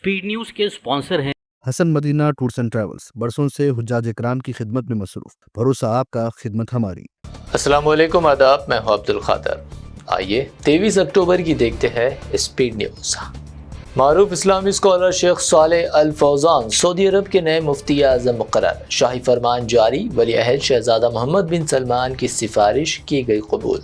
Speed news के sponsor हैं Hasan Madina tours and travels, बरसों से हुज्जाज इकराम की खिदमत में मसरूफ। भरोसा आपका, खिदमत हमारी। अस्सलाम वालेकुम, आदाब। मैं हूं अब्दुल खादर। आइए 23 अक्टूबर की देखते हैं स्पीड न्यूज़। मारूफ इस्लामी स्कॉलर शेख सालेह अल फौजान सऊदी अरब के नए मुफ्ती आज़म मुकर्रर। शाही फरमान जारी, वली अहद शहजादा मोहम्मद बिन सलमान की सिफारिश की गई कबूल।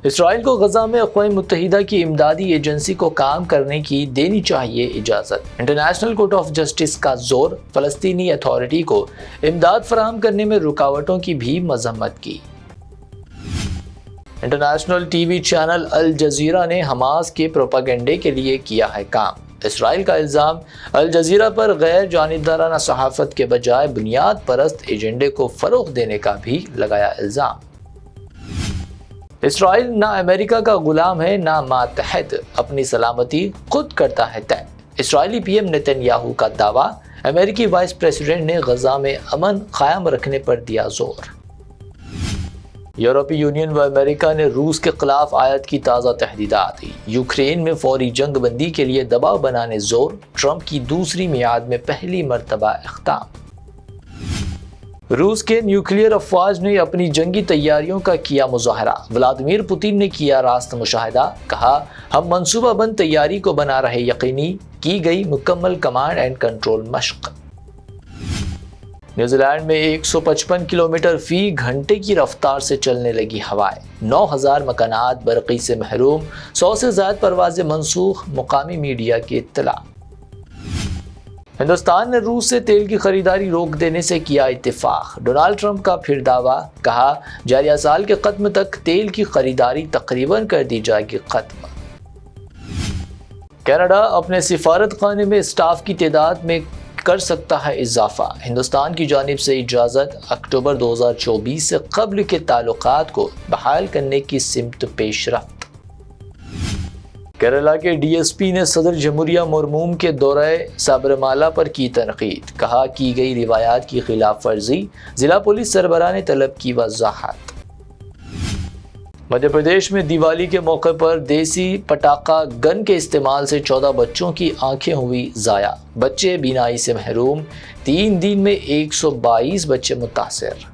इसराइल को गजा में अक़वाम मुत्तहिदा की इमदादी एजेंसी को काम करने की देनी चाहिए इजाज़त। इंटरनेशनल कोर्ट ऑफ जस्टिस का जोर, फ़लस्तीनी अथॉरिटी को इमदाद फराहम करने में रुकावटों की भी मज़म्मत की। International TV channel Al Jazeera ने हमास के प्रोपेगेंडे के लिए किया है काम। इसराइल का इल्ज़ाम, अल जज़ीरा पर गैर जानिबदाराना सहाफ़त के बजाय बुनियाद परस्त एजेंडे को फ़रोग़ देने का भी लगाया इल्ज़ाम। इसराइल ना अमेरिका का गुलाम है ना मातहत, अपनी सलामती खुद करता है तय। इसराइली पीएम नेतन्याहू का दावा, अमेरिकी वाइस प्रेसिडेंट ने गजा में अमन कायम रखने पर दिया जोर। यूरोपीय यूनियन व अमेरिका ने रूस के खिलाफ आयत की ताज़ा तहदीदात दी। यूक्रेन में फौरी जंग बंदी के लिए दबाव बनाने जोर, ट्रंप की दूसरी मियाद में पहली मरतबा इख्ताम। रूस के न्यूक्लियर अफवाज ने अपनी जंगी तैयारियों का किया मुजाहरा। व्लादिमीर पुतिन ने किया रास्त मुशाहिदा, कहा हम मंसूबाबंद तैयारी को बना रहे यकीनी, की गई मुकम्मल कमांड एंड कंट्रोल मश्क। न्यूजीलैंड में 155 किलोमीटर फी घंटे की रफ्तार से चलने लगी हवाएं। 9000 मकानात बरक़ी से महरूम, 100 से ज़्यादा परवाज़ें मनसूख, मुकामी मीडिया की इत्तला। हिंदुस्तान ने रूस से तेल की खरीदारी रोक देने से किया इत्तेफाक। डोनाल्ड ट्रंप का फिर दावा, कहा जारिया साल के खत्म तक तेल की खरीदारी तकरीबन कर दी जाएगी खत्म। कनाडा अपने सिफारत खाने में स्टाफ की तादाद में कर सकता है इजाफा। हिंदुस्तान की जानिब से इजाज़त, अक्टूबर 2024 से कब्ल के ताल्लुकात को बहाल करने की सिमत पेशरफ्त। केरला के डीएसपी ने सदर जमहूरिया मरमूम के दौरे सबरमाला पर की तनकीद, कहा की गई रिवायात की खिलाफ वर्जी, जिला पुलिस सरबराह ने तलब की वजाहत। मध्य प्रदेश में दिवाली के मौके पर देसी पटाखा गन के इस्तेमाल से 14 बच्चों की आंखें हुई ज़ाया। बच्चे बीनाई से महरूम, 3 दिन में 122 बच्चे मुतासिर।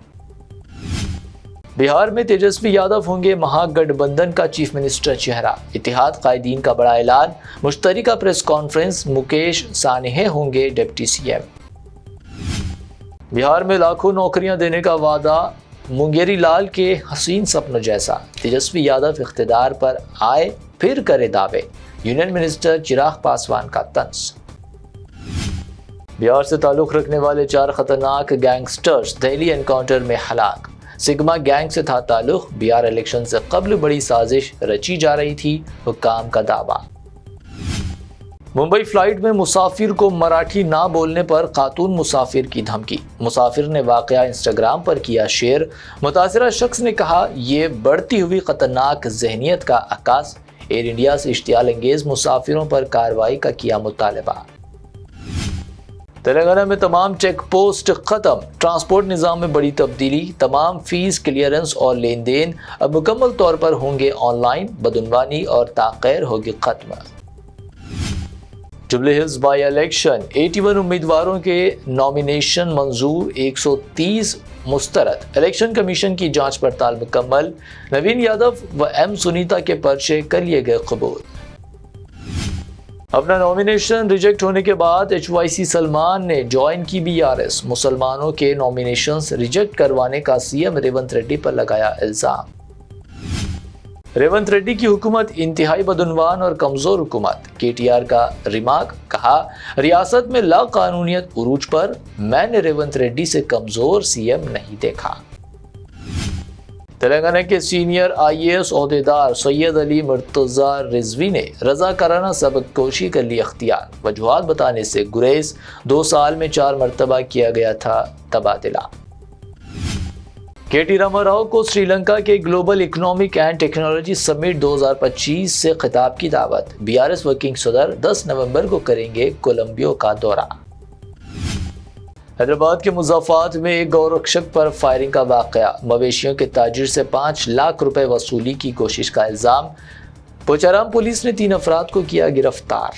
बिहार में तेजस्वी यादव होंगे महागठबंधन का चीफ मिनिस्टर चेहरा। इत्तेहाद कायदीन का बड़ा ऐलान, मुश्तरका प्रेस कॉन्फ्रेंस, मुकेश सानेह होंगे डिप्टी सीएम। बिहार में लाखों नौकरियां देने का वादा, मुंगेरी लाल के हसीन सपनों जैसा। तेजस्वी यादव इख्तिदार पर आए फिर करे दावे, यूनियन मिनिस्टर चिराग पासवान का तंज। बिहार से ताल्लुक रखने वाले 4 खतरनाक गैंगस्टर्स दिल्ली एनकाउंटर में हलाक। सिग्मा गैंग से था ताल्लुक, बिहार इलेक्शन से कबल बड़ी साजिश रची जा रही थी, हुक्काम का दावा। मुंबई फ्लाइट में मुसाफिर को मराठी ना बोलने पर खातून मुसाफिर की धमकी। मुसाफिर ने वाकया इंस्टाग्राम पर किया शेयर। मुतासिरा शख्स ने कहा, ये बढ़ती हुई खतरनाक जहनियत का अक्कास। एयर इंडिया से इश्तियाल अंगेज मुसाफिरों पर कार्रवाई का किया मुतालबा। तेलंगाना में तमाम चेक पोस्ट खत्म, ट्रांसपोर्ट निज़ाम में बड़ी तब्दीली। तमाम फीस क्लियरेंस और लेन देन अब मुकम्मल तौर पर होंगे ऑनलाइन। बदउनवानी और ताक़ीर होगी खत्म। जुबली हिल्स बाई इलेक्शन, 81 उम्मीदवारों के नॉमिनेशन मंजूर, 130 मुस्तरद। इलेक्शन कमीशन की जांच पड़ताल मुकम्मल। नवीन यादव व एम सुनीता के पर्चे कर लिए गए कबूल। अपना नॉमिनेशन रिजेक्ट होने के बाद HYC सलमान ने ज्वाइन की BRS। मुसलमानों के नॉमिनेशंस रिजेक्ट करवाने का सीएम रेवंत रेड्डी पर लगाया इल्जाम। रेवंत रेड्डी की हुकूमत इंतहाई बदउनवान और कमजोर हुकूमत। KTR का रिमार्क, कहा रियासत में लाकानूनियत उरूज पर, मैंने रेवंत रेड्डी से कमजोर सीएम नहीं देखा। तेलंगाना के सीनियर IAS ओहदेदार सैयद अली मुर्तज़ा रिजवी ने रज़ाकाराना सबकदोशी कर ली अख्तियार। वजूहात बताने से गुरेज, 2 साल में 4 मरतबा किया गया था तबादला। KT रामाराव को श्रीलंका के global economic and technology summit 2025 से खिताब की दावत। BRS वर्किंग सदर 10 नवंबर को करेंगे कोलंबियो का दौरा। हैदराबाद के मुज़ाफ़ात में एक गौरक्षक पर फायरिंग का वाक़या। मवेशियों के ताजिर से 5 लाख रुपए वसूली की कोशिश का इल्ज़ाम। पोचाराम पुलिस ने 3 अफराद को किया गिरफ्तार।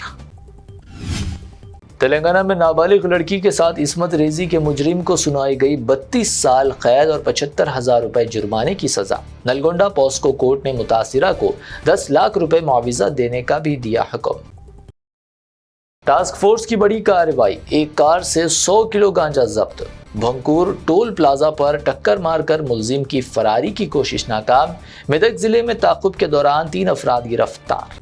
تلنگانہ میں نابالغ لڑکی کے ساتھ عصمت ریزی کے مجرم کو سنائی گئی 32 سال قید اور 75,000 روپے جرمانے کی سزا۔ نلگونڈا پوسکو کورٹ نے متاثرہ کو 10 لاکھ روپے معاوضہ دینے کا بھی دیا حکم۔ ٹاسک فورس کی بڑی کارروائی، ایک کار سے 100 کلو گانجا ضبط۔ بھنکور ٹول پلازا پر ٹکر مار کر ملزم کی فراری کی کوشش ناکام۔ میدک ضلع میں تعاقب کے دوران 3 افراد گرفتار۔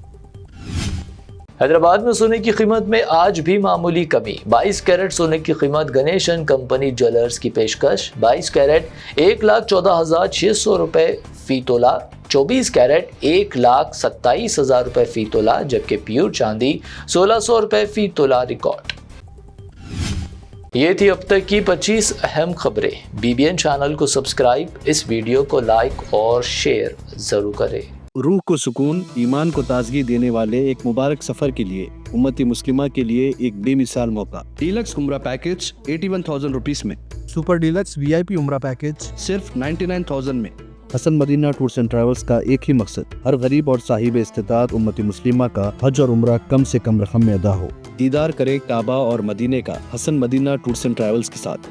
حیدرآباد میں سونے کی قیمت میں آج بھی معمولی کمی۔ 22 کیرٹ سونے کی قیمت گنیشن کمپنی جویلرز کی پیشکش 22 کیرٹ 1,14,600 روپے فی تولہ، 24 کیرٹ 1,27,000 روپے فی تولہ، جبکہ پیور چاندی 1,600 روپے فی تولہ ریکارڈ۔ یہ تھی اب تک کی 25 اہم خبریں۔ BBN چینل کو سبسکرائب، اس ویڈیو کو لائک اور شیئر ضرور کریں۔ روح کو سکون، ایمان کو تازگی دینے والے ایک مبارک سفر کے لیے امت مسلمہ کے لیے ایک بے مثال موقع۔ ڈیلکس عمرہ پیکج 81,000 روپیز میں، سپر ڈیلکس VIP عمرہ پیکج صرف 99,000 میں۔ حسن مدینہ ٹورز اینڈ ٹریولز کا ایک ہی مقصد، ہر غریب اور صاحب استطاعت امت مسلمہ کا حج اور عمرہ کم سے کم رقم میں ادا ہو۔ دیدار کرے کعبہ اور مدینے کا حسن مدینہ ٹورز اینڈ ٹریولز کے ساتھ۔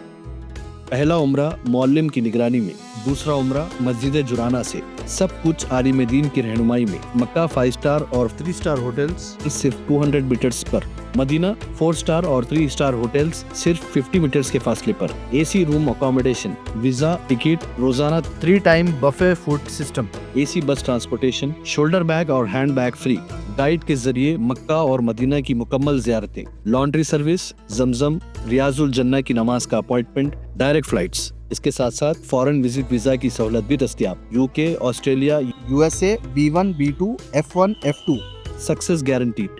پہلا عمرہ معلم کی نگرانی میں، دوسرا عمرہ مسجد جرانہ سے، سب کچھ عالم دین کی رہنمائی میں۔ مکہ 5 اسٹار اور 3 اسٹار ہوٹلز صرف 200 میٹرز پر، مدینہ 4 اسٹار اور 3 اسٹار ہوٹلز صرف 50 میٹرز کے فاصلے پر۔ AC room accommodation, visa, ticket, روزانہ 3 time buffet food system, AC bus transportation, shoulder bag اور ہینڈ بیگ فری، گائیڈ کے ذریعے مکہ اور مدینہ کی مکمل زیارتیں، لانڈری سروس، زمزم، ریاض الجنہ کی نماز کا اپائنٹمنٹ، ڈائریکٹ فلائٹس۔ اس کے ساتھ ساتھ فورن وزٹ ویزا کی سہولت بھی دستیاب۔ UK، Australia, USA B1 B2 F1 F2 success guaranteed.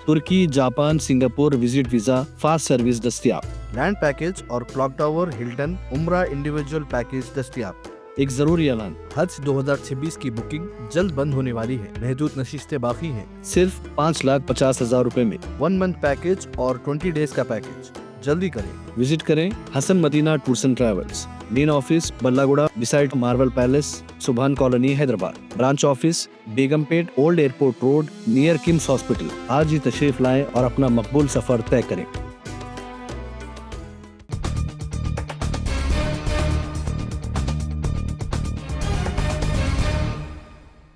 ترکی، Japan, Singapore visit visa fast service دستیاب۔ لینڈ پیکج اور کلاک ٹاور ہلٹن عمرہ انڈیویجول پیکج دستیاب۔ ایک ضروری اعلان، حج 2026 کی بکنگ جلد بند ہونے والی ہے، محدود نشستیں باقی ہیں۔ صرف 5,50,000 روپے میں 1 منتھ پیکج اور 20 ڈیز کا پیکج، جلدی کریں۔ وزٹ کریں Hassan Madina tours and travels, main office Balagoda beside Marvel Palace, Subhan colony, Hyderabad. Branch office Begum Pet, old airport road, near KIMS hospital. آج ہی تشریف لائیں اور اپنا مقبول سفر طے کریں۔